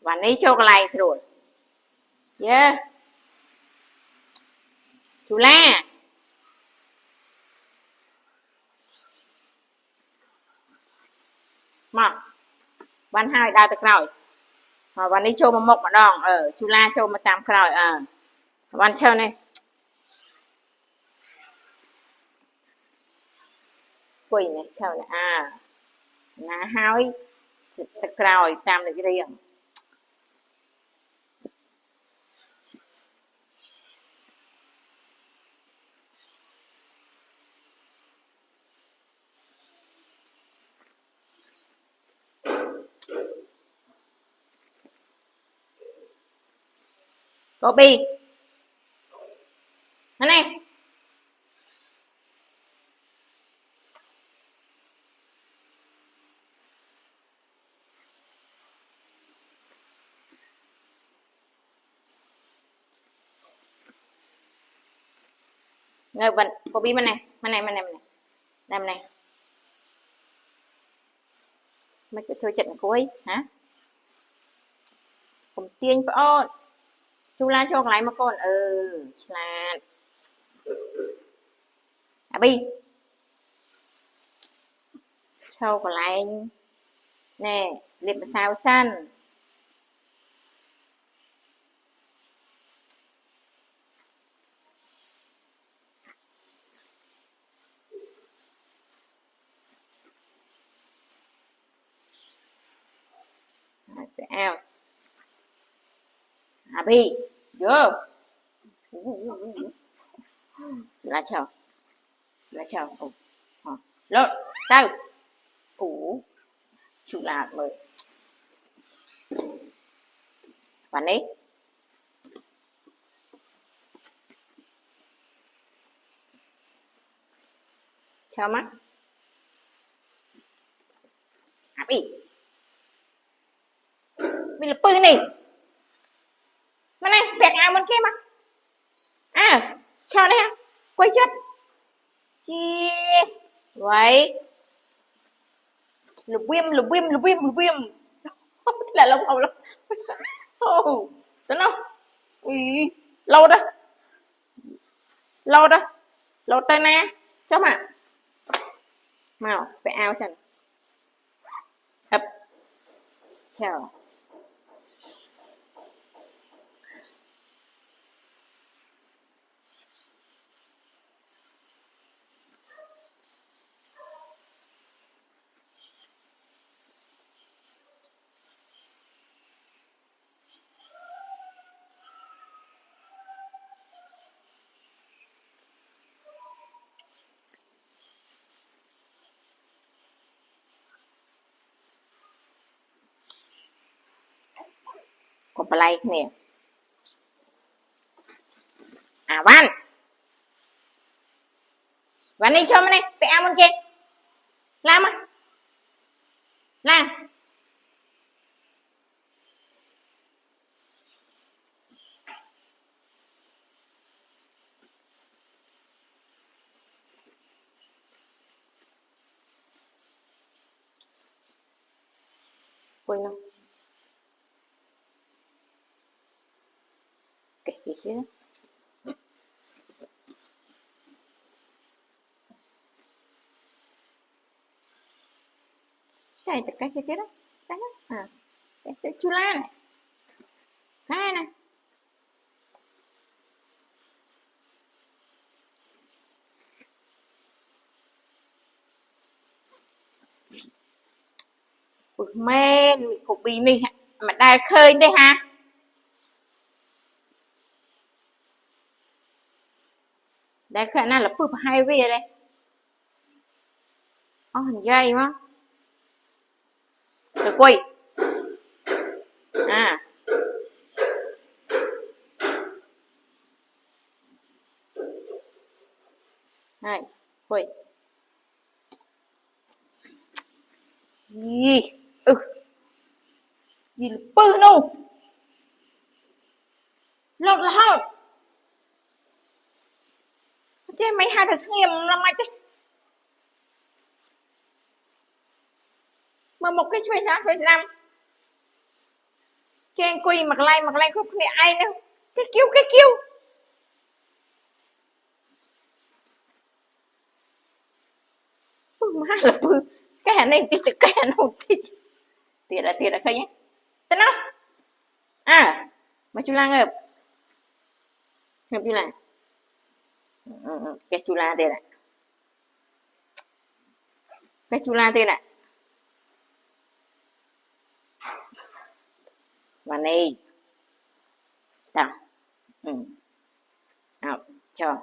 วันนี้โชคอะไรสรุปเยอะชูล่าមកបានហើយដើរទៅក្រោយวันนี้ចូលមកមុខម្ដងជូឡាចូលមកតាមក្រោយបានឈើនេះពុយនេះឈើនេះណាហើយទៅក្រោយតាមលេខរៀងកូប៊ីហ្នឹងនៅបានកូប៊ីមិននេះមិនទៅជួយចិត្តអង្គុយហាកុំទាញប្អូនជូឡាចូលកន្លែងមកកូនឆ្លាតអាប៊ីចូលកន្លែងណែលាបម្សៅសិនទៅអោអាប៊ីយោឡាឆោលោតទៅជូឡាមើលวันนี้ชอบมั้ยអាប៊ីមានលពឹសនេះមកនេះពាក់អាវមុនគេមកឆោនេះគួយចិត្តជីໄວលវៀមធ្លាក់លំអោទៅនោះលោតទៅណាចុះមកពាក់អាវសិនអឹបឆោកុំបល័យគ្នាវ៉ាន់នេះចូលមកនេះពាក់អាវមុនគេឡើងមកឡើងគួយនោះGitu. Đây tất cả kia đó. Đây đó. Cái chula này. Đây này. Ui mê cục bì này mà đai khơi đây ha. Đây khả năng là bụp hai về đây hình dây quá rồi quay này quay gì gì là bự nô lột là hông chứ mấy hai thật nghiêm làm mạch đấy mà một cái chơi sáng phải làm Cái quỳ mặc lại không này ai nữa. Cái kêu. Má là bự. Cái này tí cái nào tí. Tiệt là khơi nhé. Tên nó. À, mà chú Lan ngợp. Ngợp đi lại. Cái chú Lan tên này. Cái chú Lan tên này. Và này. Tao. Cho.